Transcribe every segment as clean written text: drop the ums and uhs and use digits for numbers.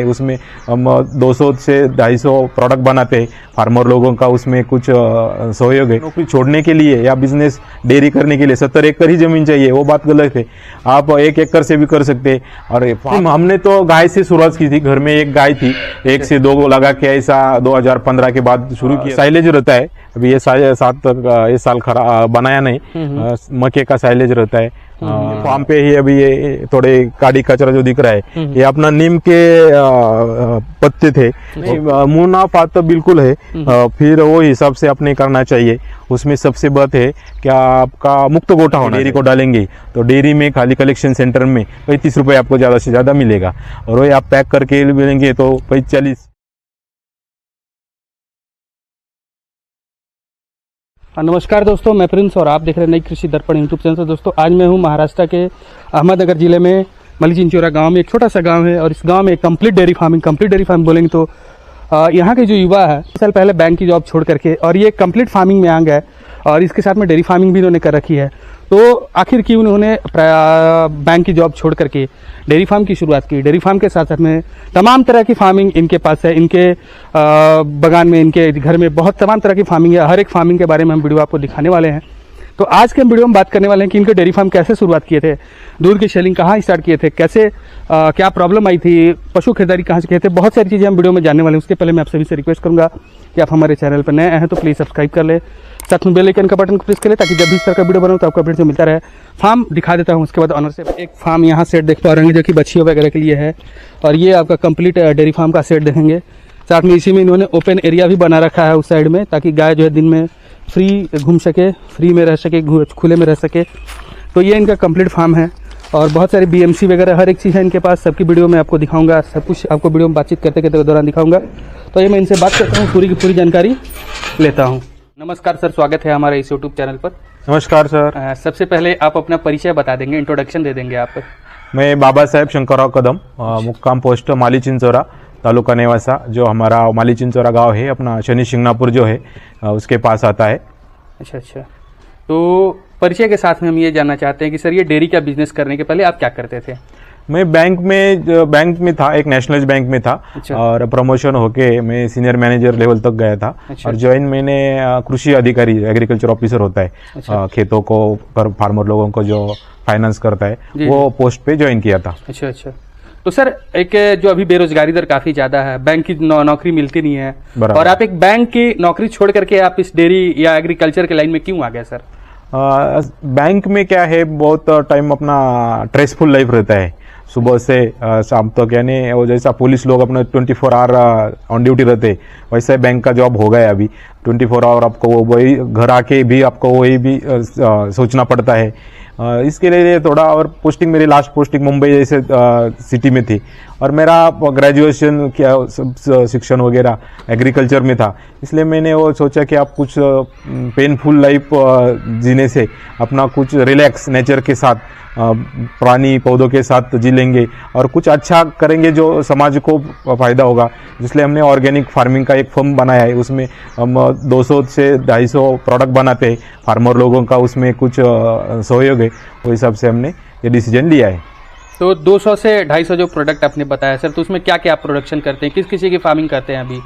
है, उसमें हम 200 से 250 प्रोडक्ट बनाते हैं। फार्मर लोगों का उसमें कुछ सहयोग है। नौकरी छोड़ने के लिए या बिजनेस डेयरी करने के लिए 70 एकड़ ही जमीन चाहिए, वो बात गलत है। आप 1 एकड़ से भी कर सकते हैं। और हमने तो गाय से शुरुआत की थी, घर में एक गाय थी, 1 से 2 लगा के ऐसा 2015 के बाद शुरू किया। साइलेज रहता है, अभी ये 7 तक इस साल बनाया नहीं, मक्के का साइलेज रहता है। फार्म पे ही अभी ये थोड़े काड़ी कचरा जो दिख रहा है, ये अपना नीम के पत्ते थे। मुनाफा तो बिल्कुल है, फिर वो हिसाब से अपने करना चाहिए। उसमें सबसे बात है क्या आपका मुक्त गोटा होना। डेयरी को डालेंगे तो डेयरी में खाली कलेक्शन सेंटर में 35 रुपए आपको ज्यादा से ज्यादा मिलेगा, और वही आप पैक करके मिलेंगे तो 40। नमस्कार दोस्तों, मैं प्रिंस और आप देख रहे हैं नई कृषि दर्पण यूट्यूब चैनल से। दोस्तों आज मैं हूं महाराष्ट्र के अहमदनगर जिले में मलीचिंचोरा गांव में। एक छोटा सा गांव है और इस गांव में एक कंप्लीट डेयरी फार्मिंग बोलेंगे तो यहाँ के जो युवा है 1 साल पहले बैंक की जॉब छोड़ करके और ये कंप्लीट फार्मिंग में आ गए और इसके साथ में डेयरी फार्मिंग भी इन्होंने कर रखी है। तो आखिर क्यों उन्होंने बैंक की जॉब छोड़ करके डेयरी फार्म की शुरुआत की। डेयरी फार्म के साथ साथ में तमाम तरह की फार्मिंग इनके पास है, इनके बगान में, इनके घर में बहुत तमाम तरह की फार्मिंग है। हर एक फार्मिंग के बारे में हम वीडियो आपको दिखाने वाले हैं। तो आज के हम वीडियो में बात करने वाले हैं कि इनके डेयरी फार्म कैसे शुरुआत किए थे, दूध की सेलिंग कहाँ स्टार्ट किए थे, कैसे क्या प्रॉब्लम आई थी, पशु खरीदारी कहाँ से किए थे, बहुत सारी चीज़ें हम वीडियो में जानने वाले हैं। उसके पहले मैं आप सभी से रिक्वेस्ट करूंगा कि आप हमारे चैनल पर नए हैं तो प्लीज़ सब्सक्राइब कर ले, साथ में बेल आइकन का बटन को प्रेस कर ले ताकि जब भी इस तरह का वीडियो बनाऊं तो आपको अपडेट मिलता रहे। फार्म दिखा देता हूं, उसके बाद ऑनर से एक फार्म यहाँ सेट देख पा रहे हैं जो कि बच्चियों वगैरह के लिए है, और ये आपका कंप्लीट डेयरी फार्म का सेट देखेंगे। साथ में इसी में इन्होंने ओपन एरिया भी बना रखा है उस साइड में, ताकि गाय जो है दिन में फ्री घूम सके, फ्री में रह सके, खुले में रह सके। तो ये इनका कंप्लीट फार्म है और बहुत सारी BMC वगैरह हर एक चीज़ है इनके पास। सबकी वीडियो में आपको दिखाऊंगा, सब कुछ आपको वीडियो में बातचीत करते करते दौरान दिखाऊंगा। तो ये मैं इनसे बात करता हूँ, पूरी की पूरी जानकारी लेता हूँ। नमस्कार सर, स्वागत है हमारे इस यूट्यूब चैनल पर। नमस्कार सर। सबसे पहले आप अपना परिचय बता देंगे, इंट्रोडक्शन दे देंगे आप। मैं बाबा साहेब शंकरराव कदम, मुक्काम पोस्ट मालीचिंचोरा, तालुका नेवासा, जो हमारा मालीचिंचोरा गांव है अपना शनि शिंगणापुर जो है उसके पास आता है। अच्छा, तो परिचय के साथ में हम ये जानना चाहते हैं कि सर ये डेयरी का बिजनेस करने के पहले आप क्या करते थे। मैं बैंक में था, एक नेशनलाइज बैंक में था। अच्छा। और प्रमोशन होके मैं सीनियर मैनेजर लेवल तक गया था। अच्छा। और ज्वाइन मैंने कृषि अधिकारी, एग्रीकल्चर ऑफिसर होता है। अच्छा। खेतों को फार्मर लोगों को जो फाइनेंस करता है, वो पोस्ट पे ज्वाइन किया था। अच्छा। तो सर एक जो अभी बेरोजगारी दर काफी ज्यादा है, बैंक की नौकरी मिलती नहीं है, और आप एक बैंक की नौकरी छोड़ करके आप इस डेयरी या एग्रीकल्चर के लाइन में क्यों आ गए सर। बैंक में क्या है, बहुत टाइम अपना स्ट्रेसफुल लाइफ रहता है, सुबह से शाम तक, यानी वो जैसा पुलिस लोग अपने 24 आवर ऑन ड्यूटी रहते, वैसा बैंक का जॉब हो गया अभी। 24 आवर आपको वही घर आके भी आपको वही भी सोचना पड़ता है। इसके लिए थोड़ा, और पोस्टिंग मेरी लास्ट पोस्टिंग मुंबई जैसे सिटी में थी, और मेरा ग्रेजुएशन क्या शिक्षण वगैरह एग्रीकल्चर में था। इसलिए मैंने वो सोचा कि आप कुछ पेनफुल लाइफ जीने से अपना कुछ रिलैक्स नेचर के साथ, प्राणी पौधों के साथ जी लेंगे और कुछ अच्छा करेंगे जो समाज को फायदा होगा। इसलिए हमने ऑर्गेनिक फार्मिंग का एक फर्म बनाया है। उसमें हम 200 से 250 प्रोडक्ट बनाते हैं। फार्मर लोगों का उसमें कुछ सहयोग है, वो हिसाब से हमने ये डिसीजन लिया है। तो 200 से 250 जो प्रोडक्ट आपने बताया सर, तो उसमें क्या क्या आप प्रोडक्शन करते हैं, किस किसी की फार्मिंग करते हैं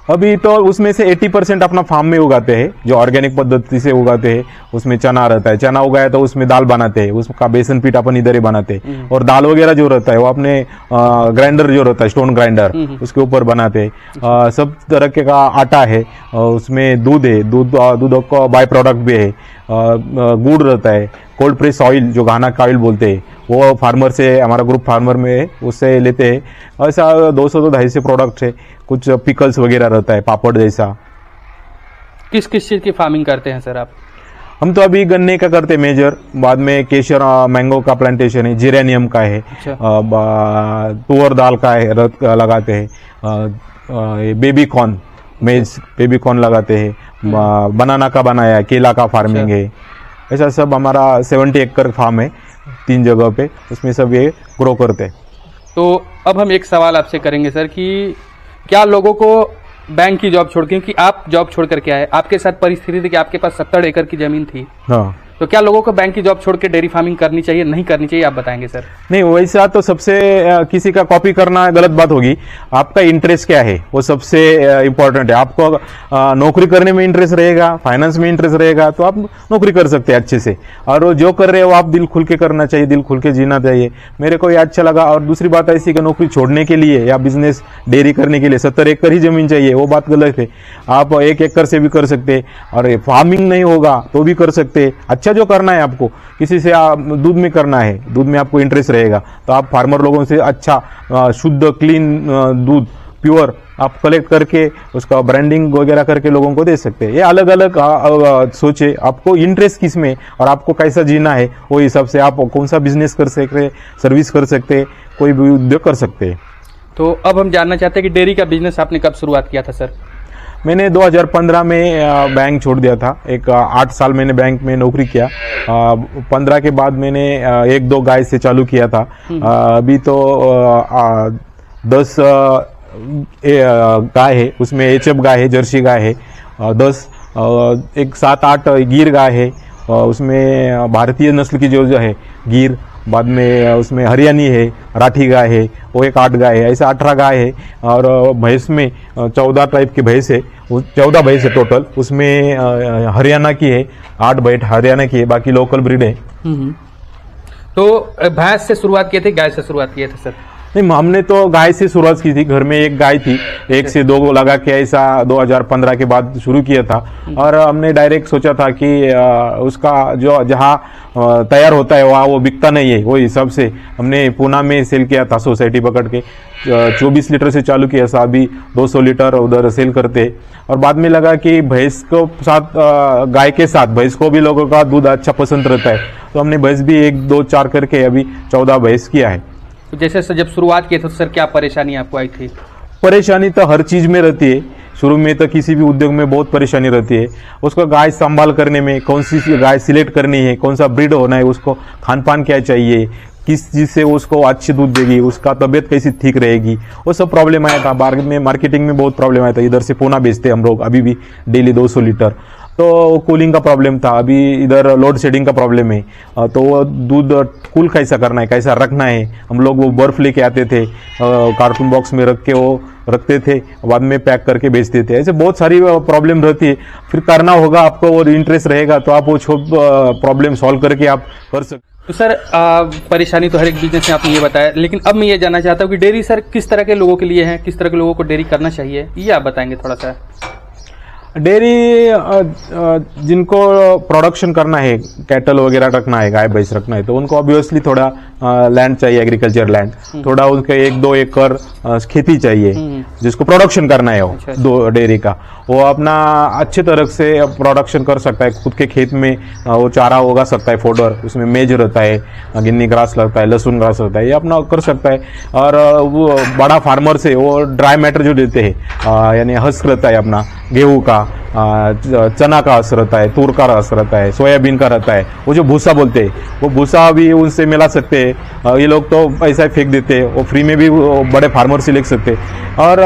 अभी तो उसमें से 80% अपना फार्म में उगाते हैं, जो ऑर्गेनिक पद्धति से उगाते हैं। उसमें चना रहता है, चना उगाया तो उसमें दाल बनाते हैं, उसका बेसन पीठ अपन इधर ही बनाते हैं। और दाल वगैरह जो रहता है वो अपने ग्राइंडर जो रहता है, स्टोन ग्राइंडर, उसके ऊपर बनाते हैं। सब तरह के का आटा है, उसमें दूध है, दूध का बाय प्रोडक्ट भी है, गुड़ रहता है, कोल्ड प्रेस ऑयल जो घाना का ऑयल बोलते हैं, वो फार्मर से, हमारा ग्रुप फार्मर में है, उससे लेते हैं। ऐसा 200 से 250 प्रोडक्ट है। कुछ पिकल्स वगैरह रहता है, पापड़ जैसा। किस किस चीज की फार्मिंग करते हैं सर आप। हम तो अभी गन्ने का करते हैं मेजर, बाद में केशर मैंगो का प्लांटेशन है, जिरेनियम का है। अच्छा। तुअर दाल का है, लगाते हैं। बेबी कॉर्न, मेज बेबी कॉर्न लगाते हैं। बनाना का बनाया है, केला का फार्मिंग है। ऐसा सब हमारा 70 एकड़ फार्म है 3 जगह पे, उसमें सब ये ग्रो करते हैं। तो अब हम एक सवाल आपसे करेंगे सर कि क्या लोगों को बैंक की जॉब छोड़, क्योंकि आप जॉब छोड़ करके आए, आपके साथ परिस्थिति थी कि आपके पास 70 एकड़ की जमीन थी। हाँ। तो क्या लोगों को बैंक की जॉब छोड़ के डेयरी फार्मिंग करनी चाहिए, नहीं करनी चाहिए, आप बताएंगे सर? नहीं, वैसा तो सबसे किसी का कॉपी करना गलत बात होगी। आपका इंटरेस्ट क्या है वो सबसे इम्पोर्टेंट है। आपको नौकरी करने में इंटरेस्ट रहेगा, फाइनेंस में इंटरेस्ट रहेगा तो आप नौकरी कर सकते हैं अच्छे से, और वो जो कर रहे हो आप दिल खुल के करना चाहिए, दिल खुल के जीना चाहिए। मेरे को ये अच्छा लगा। और दूसरी बात ऐसी कि नौकरी छोड़ने के लिए या बिजनेस डेयरी करने के लिए 70 एकड़ ही जमीन चाहिए, वो बात गलत है। आप 1 एकड़ से भी कर सकते, और फार्मिंग नहीं होगा तो भी कर सकते। अच्छा जो करना है आपको, किसी से दूध में करना है, दूध में आपको इंटरेस्ट रहेगा तो आप फार्मर लोगों से अच्छा शुद्ध क्लीन दूध प्योर आप कलेक्ट करके उसका ब्रांडिंग वगैरह करके लोगों को दे सकते हैं। ये अलग अलग सोचे आपको इंटरेस्ट किस में और आपको कैसा जीना है, वो हिसाब से आप कौन सा बिजनेस कर सकते, सर्विस कर सकते, कोई भी उद्योग कर सकते हैं। तो अब हम जानना चाहते हैं कि डेयरी का बिजनेस आपने कब शुरुआत किया था सर? मैंने 2015 में बैंक छोड़ दिया था। 8 साल मैंने बैंक में नौकरी किया। 15 के बाद मैंने 1-2 गाय से चालू किया था। अभी तो 10 गाय है, उसमें HF गाय है, जर्सी गाय है 10, एक 7-8 गिर गाय है, उसमें भारतीय नस्ल की जो है गिर, बाद में उसमें हरियाणी है, राठी गाय है, वो एक 8 गाय है, ऐसे 18 गाय है। और भैंस में 14 टाइप की भैंस है, 14 भैंस है टोटल। उसमें हरियाणा की है 8 भैंस हरियाणा की है, बाकी लोकल ब्रीड है। तो भैंस से शुरुआत किए थे, गाय से शुरुआत किए थे सर? नहीं, हमने तो गाय से शुरुआत की थी। घर में एक गाय थी, 1 से 2 लगा के ऐसा 2015 के बाद शुरू किया था। और हमने डायरेक्ट सोचा था कि उसका जो जहाँ तैयार होता है वहाँ वो बिकता नहीं है, वो हिसाब से हमने पूना में सेल किया था, सोसाइटी पकड़ के 24 लीटर से चालू किया था। अभी 200 लीटर उधर सेल करते। और बाद में लगा कि भैंस को साथ गाय के साथ भैंस को भी लोगों का दूध अच्छा पसंद रहता है, तो हमने भैंस भी 1, 2, 4 करके अभी 14 भैंस किया है। तो जैसे सर जब शुरुआत किए थे तो सर क्या परेशानी आपको आई थी? परेशानी तो हर चीज में रहती है। शुरू में तो किसी भी उद्योग में बहुत परेशानी रहती है। उसको गाय संभाल करने में, कौन सी गाय सिलेक्ट करनी है, कौन सा ब्रीड होना है, उसको खान पान क्या चाहिए, किस चीज से उसको अच्छी दूध देगी, उसका तबीयत कैसी ठीक रहेगी, वो सब प्रॉब्लम आया था। बाद में मार्केटिंग में बहुत प्रॉब्लम आया था। इधर से पूना बेचते हम लोग अभी भी डेली 200 लीटर, तो कूलिंग का प्रॉब्लम था। अभी इधर लोड शेडिंग का प्रॉब्लम है, तो वो दूध कूल कैसा करना है, कैसा रखना है। हम लोग वो बर्फ लेके आते थे, कार्टून बॉक्स में रख के वो रखते थे, बाद में पैक करके बेचते थे। ऐसे बहुत सारी प्रॉब्लम रहती है। फिर करना होगा आपको और इंटरेस्ट रहेगा तो आप वो प्रॉब्लम सॉल्व करके आप कर सकते। तो सर परेशानी तो हर एक बिजनेस में आपने ये बताया, लेकिन अब मैं ये जानना चाहता हूँ कि डेयरी सर किस तरह के लोगों के लिए है, किस तरह के लोगों को डेयरी करना चाहिए, ये आप बताएंगे थोड़ा सा? डेयरी जिनको प्रोडक्शन करना है, कैटल वगैरह रखना है, गाय भैंस रखना है, तो उनको ऑब्वियसली थोड़ा लैंड चाहिए, एग्रीकल्चर लैंड, थोड़ा उनके 1-2 एकड़ खेती चाहिए जिसको प्रोडक्शन करना है। वो दो डेयरी का वो अपना अच्छे तरह से प्रोडक्शन कर सकता है। खुद के खेत में वो चारा उगा सकता है, फोडर, उसमें मेज रहता है, गिन्नी ग्रास लगता है, लहसुन ग्रास रहता है, ये अपना कर सकता है। और वो बड़ा फार्मर से वो ड्राई मैटर जो देते हैं, यानी हस्क रहता है अपना गेहूं का, चना का रस रहता है, तूर का रस रहता है, सोयाबीन का रहता है, वो जो भूसा बोलते हैं, वो भूसा भी उनसे मिला सकते हैं। ये लोग तो ऐसा ही फेंक देते हैं, वो फ्री में भी बड़े फार्मर से ले सकते हैं। और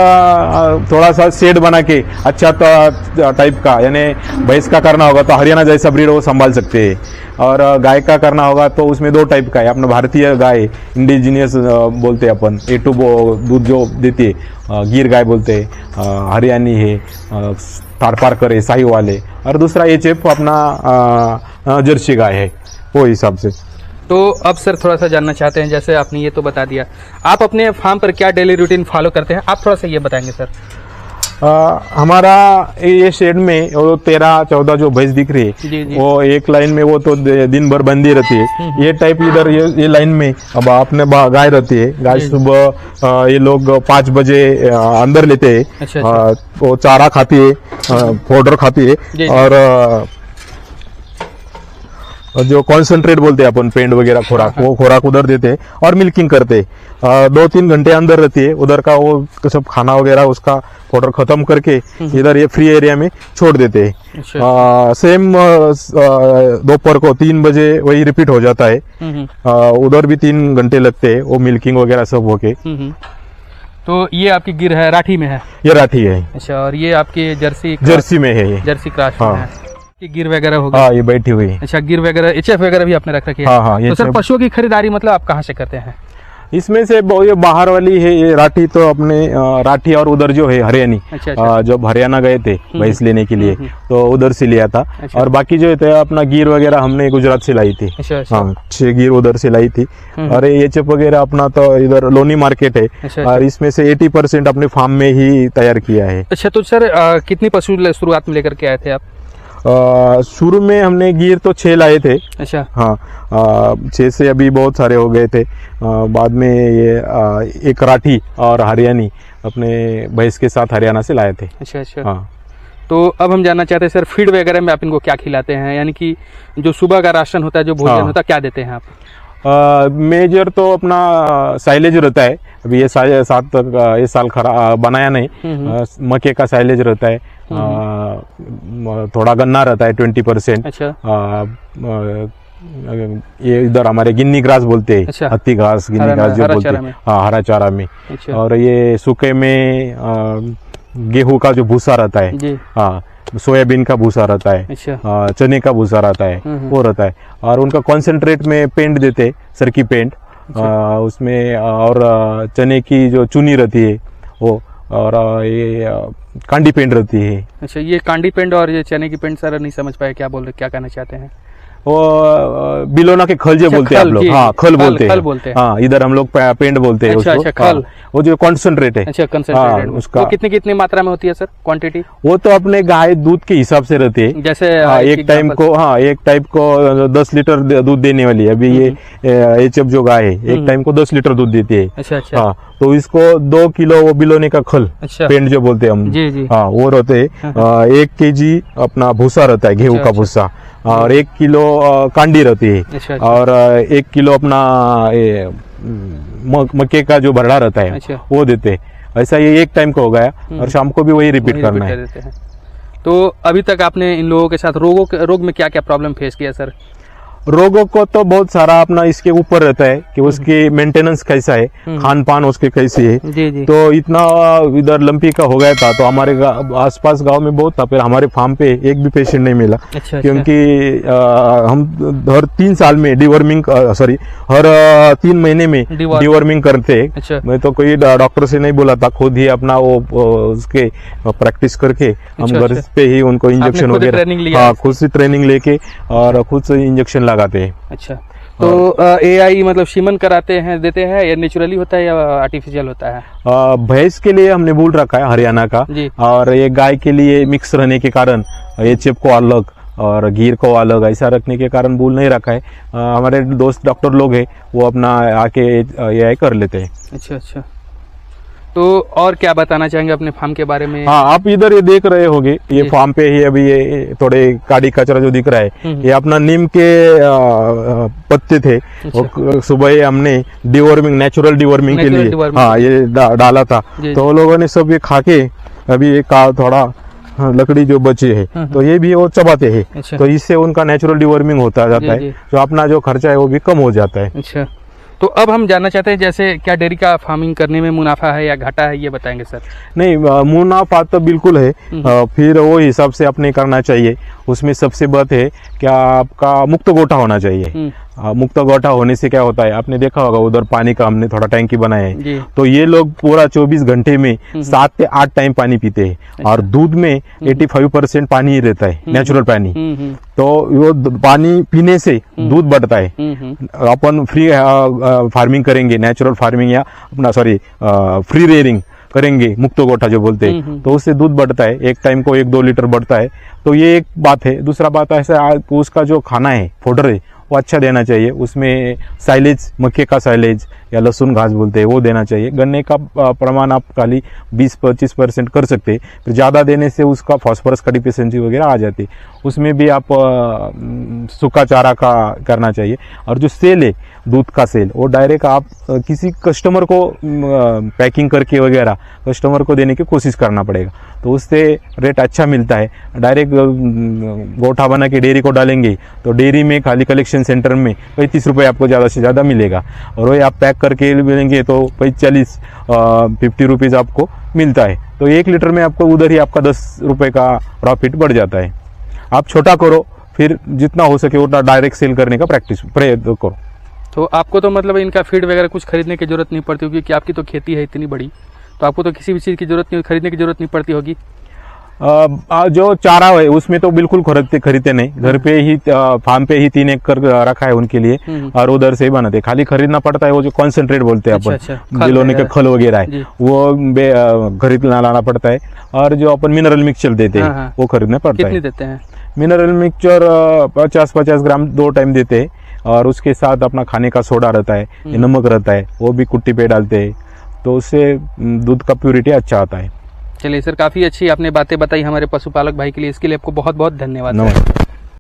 थोड़ा सा शेड बना के अच्छा टाइप का, यानी भैंस का करना होगा तो हरियाणा जैसा ब्रीड वो संभाल सकते हैं। और गाय का करना होगा तो उसमें 2 टाइप का है। अपना भारतीय गाय इंडिजीनियस बोलते हैं अपन, A2 दूध जो देती है, गिर गाय बोलते हैं, हरियाणी है, थारपारकर है, साही वाले, और दूसरा HF अपना जर्सी गाय है, वो हिसाब से। तो अब सर थोड़ा सा जानना चाहते हैं, जैसे आपने ये तो बता दिया, आप अपने फार्म पर क्या डेली रूटीन फॉलो करते हैं, आप थोड़ा सा ये बताएंगे सर? हमारा ये शेड में वो 13-14 जो भैंस दिख रही है, जी। वो एक लाइन में वो तो दिन भर बंदी रहती है। ये टाइप इधर ये लाइन में अब आपने गाय रहती है। गाय सुबह ये लोग 5 बजे अंदर लेते हैं। अच्छा। वो चारा खाती है, पाउडर खाती है, और जो कॉन्सेंट्रेट बोलते हैं अपन, पेंट वगैरह खोराक, वो खोराक उधर देते हैं और मिल्किंग करते हैं। 2-3 घंटे अंदर रहती है, उधर का वो सब खाना वगैरह उसका पाउडर खत्म करके इधर ये फ्री एरिया में छोड़ देते हैं। सेम दोपहर को 3 बजे वही रिपीट हो जाता है। उधर भी 3 घंटे लगते हैं, वो मिल्किंग वगैरह सब होके। तो ये आपकी गिर है, राठी में है? ये राठी है। अच्छा, और ये आपकी जर्सी में है, ये जर्सी क्रॉस में है। ये गिर वगैरह हो गया। हाँ, ये बैठी हुई है। अच्छा, गिर वगैरह एचएफ वगैरह भी आपने रख रखी है। हाँ हाँ, ये तो सर सब- पशुओं की खरीदारी मतलब आप कहाँ से करते हैं? इसमें से ये बाहर वाली है, ये राठी तो अपने राठी, और उधर जो है हरियाणी, अच्छा अच्छा। जब हरियाणा गए थे भैंस लेने के लिए तो उधर से लिया था। अच्छा। और बाकी जो थे अपना गिर वगैरह हमने गुजरात से लाई थी। अच्छा अच्छा। हाँ, 6 गिर उधर से लाई थी। और ये एचएफ वगैरह अपना तो इधर लोनी मार्केट है। अच्छा, और इसमें से 80% अपने फार्म में ही तैयार किया है। अच्छा, तो सर कितनी पशु शुरुआत में लेकर के आए थे आप? शुरू में हमने गिर तो 6 लाए थे। अच्छा। हाँ, 6 से अभी बहुत सारे हो गए थे। बाद में ये एक राठी और हरियाणी अपने भैंस के साथ हरियाणा से लाए थे। अच्छा अच्छा। हाँ, तो अब हम जानना चाहते हैं सर, फीड वगैरह में आप इनको क्या खिलाते हैं? यानी कि जो सुबह का राशन होता है, जो भोजन हाँ। होता है, क्या देते हैं आप? मेजर तो अपना साइलेज रहता है। अभी ये ये साल खरा बनाया नहीं। मक्के का साइलेज रहता है। थोड़ा गन्ना रहता है 20%। अच्छा। ये इधर हमारे गिन्नी ग्रास बोलते हैं। अच्छा। हत्ती घास, गिन्नी हरा- घास जो हरा बोलते चारा हैं। में। हाँ, हरा चारा में। अच्छा। और ये सूखे में गेहूं का जो भूसा रहता है। जी। हाँ, सोयाबीन का भूसा रहता है। अच्छा। चने का भूसा रहता है, वो रहता है। और उनका कॉन्सेंट्रेट में पेंट देते, सरकी पेंट। उसमें और चने की जो चुनी रहती है वो, और ये कांडी पेंट रहती है। अच्छा, ये कांडी पेंट और ये चने की पेंट सर नहीं समझ पाए, क्या बोल रहे, क्या कहना चाहते हैं? वो बिलोना के खल जो अच्छा, बोलते हैं आप खल, लोग। जी, हाँ, खल बोलते खल हैं। बोलते हैं। हाँ, इधर हम लोग पेंट बोलते हैं अच्छा, उसको। अच्छा, खल। हाँ, वो जो कॉन्सेंट्रेट है। अच्छा, कंसंट्रेटेड में। उसका वो कितनी कितनी मात्रा में होती है सर, क्वांटिटी? वो तो अपने गाय दूध के हिसाब से रहती है। जैसे एक टाइम को 10 लीटर दूध देने वाली है। अभी ये एचएफ जो गाय है, एक टाइम को 10 लीटर दूध देती है। अच्छा अच्छा। हाँ, तो इसको 2 किलो वो बिलोने का खल, अच्छा। पेंट जो बोलते हैं हम। जी जी। हाँ, वो रहते हैं। 1 केजी अपना भूसा रहता है, गेहूं अच्छा, का अच्छा। भूसा। और 1 किलो कांडी रहती है। अच्छा, अच्छा। और 1 किलो अपना मक्के का जो भरड़ा रहता है, अच्छा। वो देते। ऐसा ये एक टाइम का हो गया, और शाम को भी वही रिपीट वही करना repeat है। कर देते हैं। तो अभी तक आपने इन लोगों के साथ रोग में क्या क्या प्रॉब्लम फेस किया सर? रोगों को तो बहुत सारा अपना इसके ऊपर रहता है कि उसकी मेंटेनेंस कैसा है, खान पान उसके कैसी है। जी जी। तो इतना इधर लंपी का हो गया था, तो हमारे आसपास गांव में बहुत था। फिर हमारे फार्म पे एक भी पेशेंट नहीं मिला। अच्छा, क्योंकि हम हर 3 साल में डिवर्मिंग, हर 3 महीने में डिवर्मिंग करते। अच्छा। मैं तो कोई डॉक्टर से नहीं बोला था, खुद ही अपना वो उसके प्रैक्टिस करके हम अच्छा, घर अच्छा। पे ही उनको इंजेक्शन खुद ही वगैरह, ट्रेनिंग लिया? हाँ, खुद से ट्रेनिंग लेके और खुद से इंजेक्शन लगाते हैं। अच्छा, तो एआई मतलब सीमन कराते हैं, देते हैं, या नेचुरली होता है या आर्टिफिशियल होता है? भैंस के लिए हमने बोल रखा है हरियाणा का। जी। और ये गाय के लिए मिक्स रहने के कारण एचएफ को अलग और गिर को अलग ऐसा रखने के कारण बोल नहीं रखा है। हमारे दोस्त डॉक्टर लोग हैं, वो अपना आके ये कर लेते हैं। अच्छा अच्छा। तो और क्या बताना चाहेंगे अपने फार्म के बारे में? हाँ, आप इधर ये देख रहे होंगे, ये जी। फार्म पे ही अभी ये थोड़े काड़ी कचरा जो दिख रहा है, ये अपना नीम के पत्ते थे। वो सुबह ही हमने डिवॉर्मिंग, नेचुरल डिवॉर्मिंग के Natural लिए deworming। हाँ ये डाला था। जी। तो लोगों ने सब ये खा के अभी ये थोड़ा लकड़ी जो बचे है, तो ये भी वो चबाते हैं। अच्छा। तो इससे उनका नेचुरल डिवॉर्मिंग होता जाता जी, है, जी। जो अपना जो खर्चा है वो भी कम हो जाता है। अच्छा, तो अब हम जानना चाहते हैं, जैसे क्या डेयरी का फार्मिंग करने में मुनाफा है या घाटा है, ये बताएंगे सर। नहीं, मुनाफा तो बिल्कुल है। फिर वो हिसाब से अपने करना चाहिए। उसमें सबसे बात है क्या, आपका मुक्त गोटा होना चाहिए। मुक्त गोटा होने से क्या होता है, आपने देखा होगा उधर पानी का हमने थोड़ा टैंकी बनाया जी। है, तो ये लोग पूरा 24 घंटे में 7 से 8 टाइम पानी पीते हैं। और दूध में 85% पानी ही रहता है, नेचुरल पानी। तो वो पानी पीने से दूध बढ़ता है। अपन फ्री फार्मिंग करेंगे, नेचुरल फार्मिंग या अपना फ्री रेयरिंग करेंगे, मुक्त गोटा जो बोलते हैं, तो उससे दूध बढ़ता है। एक टाइम को 1-2 लीटर बढ़ता है। तो ये एक बात है। दूसरा बात ऐसा, उसका जो खाना है, फोडर है, वो अच्छा देना चाहिए। उसमें साइलेज, मक्के का साइलेज या लहसुन घास बोलते हैं, वो देना चाहिए। गन्ने का प्रमाण आप खाली 20-25% कर सकते हैं। फिर ज़्यादा देने से उसका फॉस्फोरस का डिफिशियंसी वगैरह आ जाती है। उसमें भी आप सूखा चारा का करना चाहिए। और जो सेल है, दूध का सेल, वो डायरेक्ट आप किसी कस्टमर को पैकिंग करके वगैरह कस्टमर को देने की कोशिश करना पड़ेगा, तो उससे रेट अच्छा मिलता है। डायरेक्ट गोठा बना के डेयरी को डालेंगे, तो डेयरी में खाली कलेक्शन सेंटर में 35 रुपये आपको ज़्यादा से ज़्यादा मिलेगा। और वही आप पैक करके मिलेंगे तो 50 रुपीज़ आपको मिलता है। तो 1 लीटर में आपको उधर ही आपका 10 रुपये का प्रॉफिट बढ़ जाता है। आप छोटा करो, फिर जितना हो सके उतना डायरेक्ट सेल करने का प्रयत्न करो। तो आपको तो मतलब इनका फीड वगैरह कुछ खरीदने की जरूरत नहीं पड़ती होगी, क्योंकि आपकी तो खेती है इतनी बड़ी, तो आपको तो किसी भी चीज़ की जरूरत नहीं, खरीदने की जरूरत नहीं पड़ती होगी। जो चारा है उसमें तो बिल्कुल खरीदते नहीं, घर पे ही फार्म पे ही 3 एकड़ रखा है उनके लिए, और उधर से ही बनाते। खाली खरीदना पड़ता है वो जो कॉन्सेंट्रेट बोलते हैं अपन, जिलोने के खल वगैरह है वो खरीद लाना पड़ता है, और जो अपन मिनरल मिक्सचर देते हैं वो खरीदना पड़ता है। कितनी देते हैं? मिनरल मिक्सचर 50-50 ग्राम 2 टाइम देते हैं, और उसके साथ अपना खाने का सोडा रहता है, नमक रहता है, वो भी कुट्टी पे डालते हैं, तो उससे दूध का प्योरिटी अच्छा आता है। चलिए सर, काफ़ी अच्छी आपने बातें बताई हमारे पशुपालक भाई के लिए, इसके लिए आपको बहुत बहुत धन्यवाद। नमस्कार।